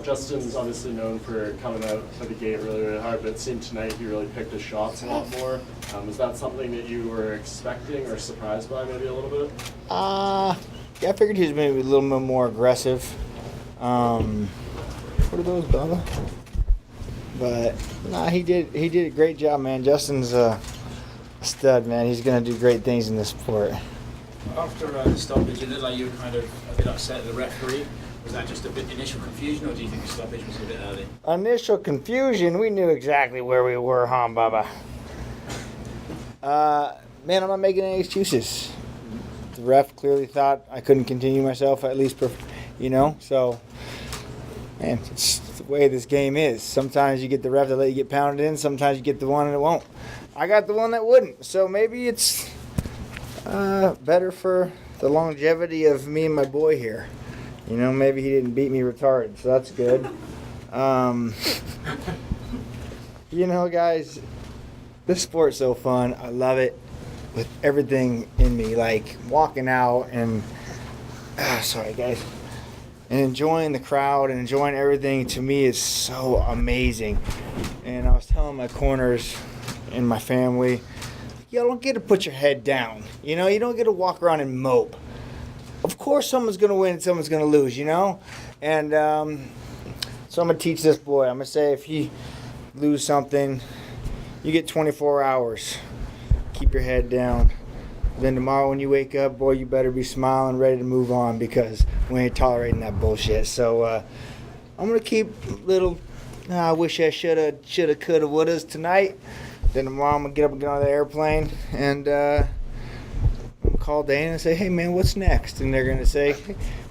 Justin's obviously known for coming out of the gate really, really hard, but it seemed tonight he really picked his shots a lot more. Was that something that you were expecting or surprised by maybe a little bit? Yeah, I figured he was maybe a little bit more aggressive. What are those, Bubba? But nah, he did a great job, man. Justin's a stud, man. He's gonna do great things in this sport. After the stoppage, it looked like you were kind of a bit upset at the referee. Was that just a bit initial confusion, or do you think the stoppage was a bit early? Initial confusion. We knew exactly where we were, huh, Bubba? Man, I'm not making any excuses. The ref clearly thought I couldn't continue myself, at least, so, man, it's the way this game is. Sometimes you get the ref that let you get pounded in, sometimes you get the one that won't. I got the one that wouldn't, so maybe it's better for the longevity of me and my boy here. Maybe he didn't beat me retarded, so that's good. Guys, this sport's so fun. I love it with everything in me, like walking out and, sorry guys, and enjoying the crowd and enjoying everything to me is so amazing. And I was telling my corners and my family, you don't get to put your head down. You don't get to walk around and mope. Of course someone's going to win and someone's going to lose, And so I'm going to teach this boy. I'm going to say if you lose something, you get 24 hours. Keep your head down. Then tomorrow when you wake up, boy, you better be smiling, ready to move on because we ain't tolerating that bullshit. So I'm going to keep little, I wish I shoulda, coulda, wouldas tonight. Then tomorrow I'm going to get up and get on the airplane and I'm going to call Dana and say, hey, man, what's next? And they're going to say,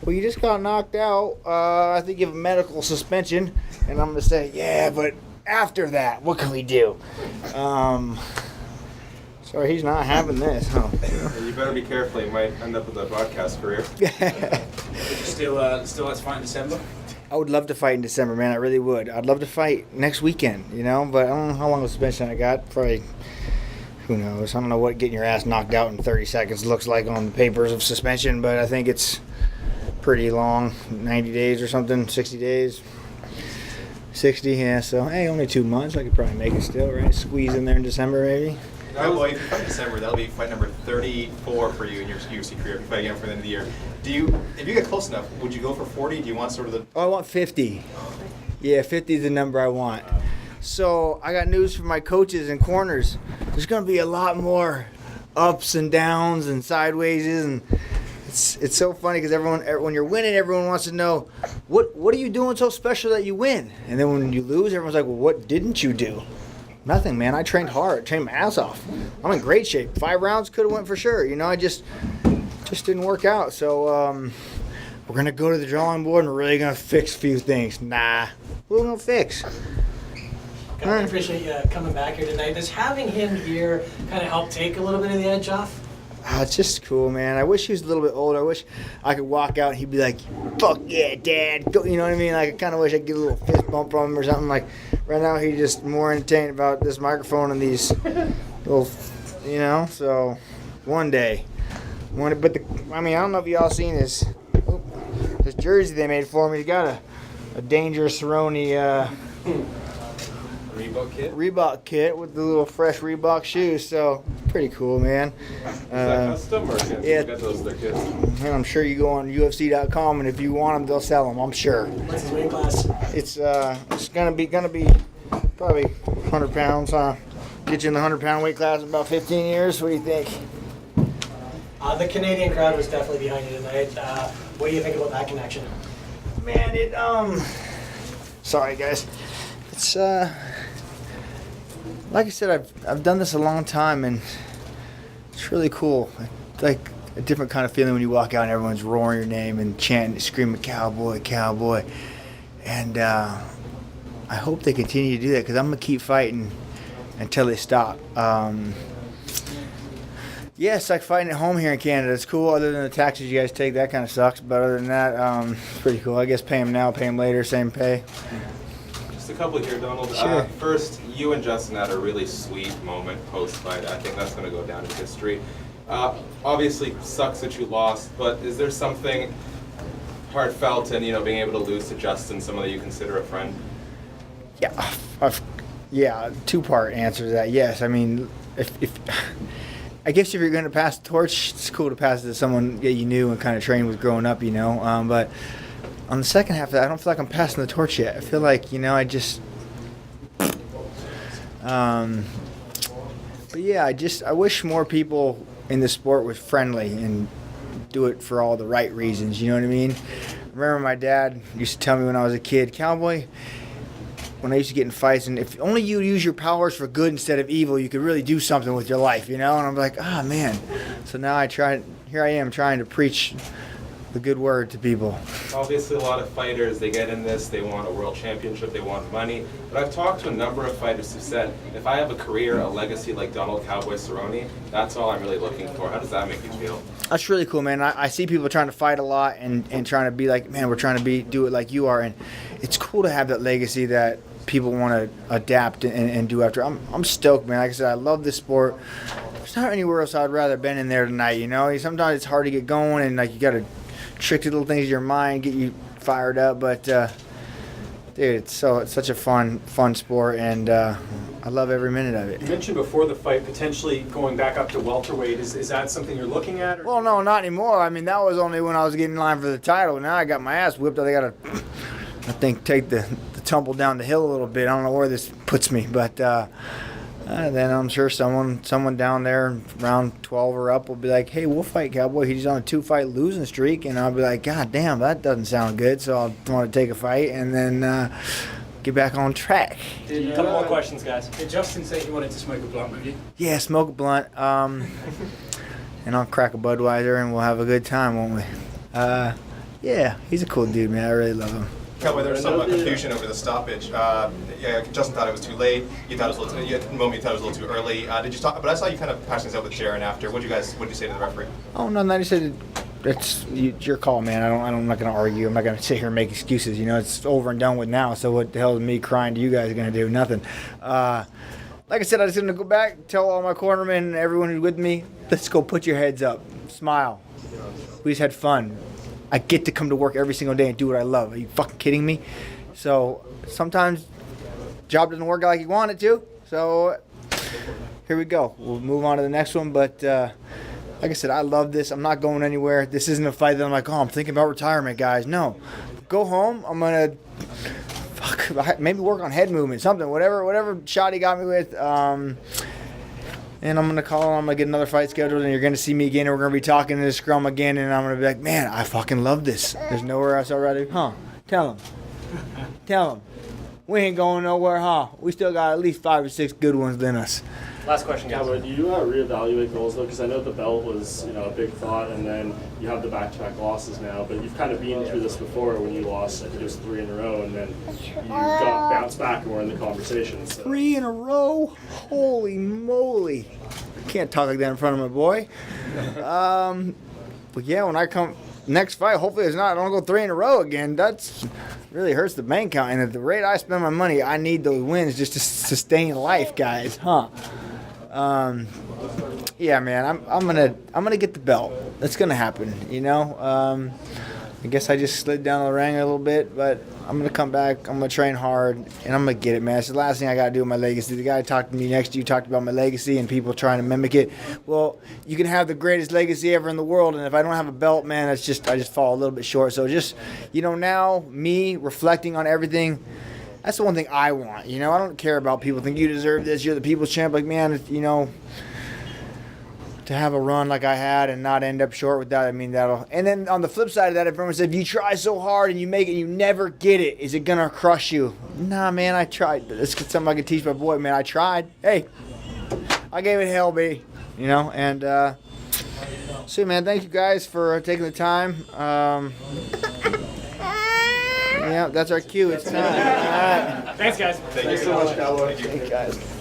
well, you just got knocked out. I think you have a medical suspension. And I'm going to say, yeah, but after that, what can we do? Sorry, he's not having this, huh? You better be careful. You might end up with a broadcast career. Would you still like to fight in December? I would love to fight in December, man. I really would. I'd love to fight next weekend, but I don't know how long of suspension I got. Probably, who knows? I don't know what getting your ass knocked out in 30 seconds looks like on the papers of suspension, but I think it's pretty long, 90 days or something, 60 days. 60, yeah, so, hey, only 2 months. I could probably make it still, right? Squeeze in there in December, maybe. Oh, well, if you fight in December, that'll be fight number 34 for you in your UFC career if you fight again for the end of the year. If you get close enough, would you go for 40? Do you want sort of the... Oh, I want 50. Yeah, 50 is the number I want. So I got news from my coaches and corners. There's going to be a lot more ups and downs and sideways, and it's so funny because when you're winning, everyone wants to know, what are you doing so special that you win? And then when you lose, everyone's like, well, what didn't you do? Nothing, man. I trained hard. Trained my ass off. I'm in great shape. 5 rounds could have went for sure. I just didn't work out. So we're going to go to the drawing board and we're really going to fix a few things. Nah. What are we going to fix? I appreciate you coming back here tonight. Does having him here kind of help take a little bit of the edge off? It's just cool, man. I wish he was a little bit older. I wish I could walk out and he'd be like, fuck yeah, Dad. Go, you know what I mean? Like, I kind of wish I could get a little fist bump from him or something. Like, right now he's just more entertained about this microphone and these little, so one day. But, I don't know if y'all seen this jersey they made for me. He's got a dangerous Cerrone Reebok kit with the little fresh Reebok shoes, so pretty cool, man. Is that custom or can you get those kits? And I'm sure you go on UFC.com and if you want them, they'll sell them. I'm sure. What's his weight class? It's gonna be probably 100 pounds, huh? Get you in the 100-pound weight class in about 15 years. What do you think? The Canadian crowd was definitely behind you tonight. What do you think about that connection? Man, sorry guys. It's like I said, I've done this a long time, and it's really cool. Like a different kind of feeling when you walk out and everyone's roaring your name and chanting, screaming, "Cowboy, Cowboy!" And I hope they continue to do that because I'm gonna keep fighting until they stop. It's like fighting at home here in Canada. It's cool. Other than the taxes you guys take, that kind of sucks. But other than that, it's pretty cool. I guess pay them now, pay them later, same pay. Just a couple here, Donald. Sure. First, you and Justin had a really sweet moment post-fight. I think that's going to go down in history. Obviously, sucks that you lost, but is there something heartfelt and being able to lose to Justin, someone that you consider a friend? Yeah, two-part answer to that. Yes, I mean, if I guess if you're going to pass the torch, it's cool to pass it to someone that you knew and kind of trained with growing up, But on the second half of that, I don't feel like I'm passing the torch yet. I feel like, I just. But yeah, I wish more people in the sport were friendly and do it for all the right reasons. You know what I mean? I remember my dad used to tell me when I was a kid, Cowboy, when I used to get in fights, and if only you use your powers for good instead of evil, you could really do something with your life, And I'm like, man. So now here I am trying to preach the good word to people. Obviously, a lot of fighters, they get in this, they want a world championship, they want money. But I've talked to a number of fighters who said, if I have a career, a legacy like Donald Cowboy Cerrone, that's all I'm really looking for. How does that make you feel? That's really cool, man. I see people trying to fight a lot and trying to be like, man, we're trying to do it like you are. And it's cool to have that legacy that people want to adapt and do after. I'm stoked, man. Like I said, I love this sport. There's not anywhere else I'd rather been in there tonight, Sometimes it's hard to get going and you got to tricky little things in your mind get you fired up, but dude, it's such a fun sport, and I love every minute of it. You mentioned before the fight potentially going back up to welterweight. Is that something you're looking at? Or? Well, no, not anymore. I mean, that was only when I was getting in line for the title. Now I got my ass whipped. I got to, take the tumble down the hill a little bit. I don't know where this puts me, but then I'm sure someone down there around 12 or up will be like, hey, we'll fight Cowboy. He's on a 2-fight losing streak. And I'll be like, God damn, that doesn't sound good. So I'll want to take a fight and then get back on track. A couple more questions, guys. Did Justin say he wanted to smoke a blunt with you? Yeah, smoke a blunt. And I'll crack a Budweiser and we'll have a good time, won't we? Yeah, he's a cool dude, man. I really love him. Cowboy, there was some confusion over the stoppage. Justin thought it was too late. You thought it was a little too. At the moment, you thought it was a little too early. Did you talk? But I saw you kind of hashing this out with Jaron after. What did you say to the referee? Oh no, I just said it's your call, man. I'm not going to argue. I'm not going to sit here and make excuses. It's over and done with now. So what the hell is me crying to you guys going to do? Nothing. Like I said, I just going to go back, tell all my cornermen and everyone who's with me, let's go put your heads up, smile. We just had fun. I get to come to work every single day and do what I love. Are you fucking kidding me? So sometimes job doesn't work out like you want it to. So here we go. We'll move on to the next one. But like I said, I love this. I'm not going anywhere. This isn't a fight that I'm like, I'm thinking about retirement, guys. No. Go home. I'm going to maybe work on head movement, something, whatever shot he got me with. And I'm going to call him. I'm going to get another fight scheduled, and you're going to see me again, and we're going to be talking in the scrum again, and I'm going to be like, man, I fucking love this. There's nowhere else I'd rather. Tell him. Tell him. We ain't going nowhere, We still got at least 5 or 6 good ones in us. Last question, guys. Cowboy, do you reevaluate goals, though? Because I know the belt was, a big thought, and then you have the back-to-back losses now, but you've kind of been through this before when you lost, I think it was 3 in a row, and then you got bounced back and we're in the conversation. So. 3 in a row? Holy moly. I can't talk like that in front of my boy. But yeah, when I come next fight, hopefully it's not, I don't go 3 in a row again. That's really hurts the bank account. And at the rate I spend my money, I need those wins just to sustain life, guys. Yeah, man, I'm gonna get the belt. That's gonna happen, I guess I just slid down the rank a little bit, but I'm gonna come back. I'm gonna train hard, and I'm gonna get it, man. It's the last thing I gotta do with my legacy. The guy talked to me next to you talked about my legacy and people trying to mimic it. Well, you can have the greatest legacy ever in the world, and if I don't have a belt, man, I just fall a little bit short. So just, now me reflecting on everything. That's the one thing I want, I don't care about people think you deserve this, you're the people's champ. Like, man, to have a run like I had and not end up short with that, that'll. And then on the flip side of that, if everyone said, if you try so hard and you make it and you never get it, is it going to crush you? Nah, man, I tried. This is something I can teach my boy, man. I tried. Hey, I gave it hell, baby. And so, man, thank you guys for taking the time. Yeah, that's our cue. It's time. All right. Thanks, guys. Thank you so much, Cowboy. Thank you, guys.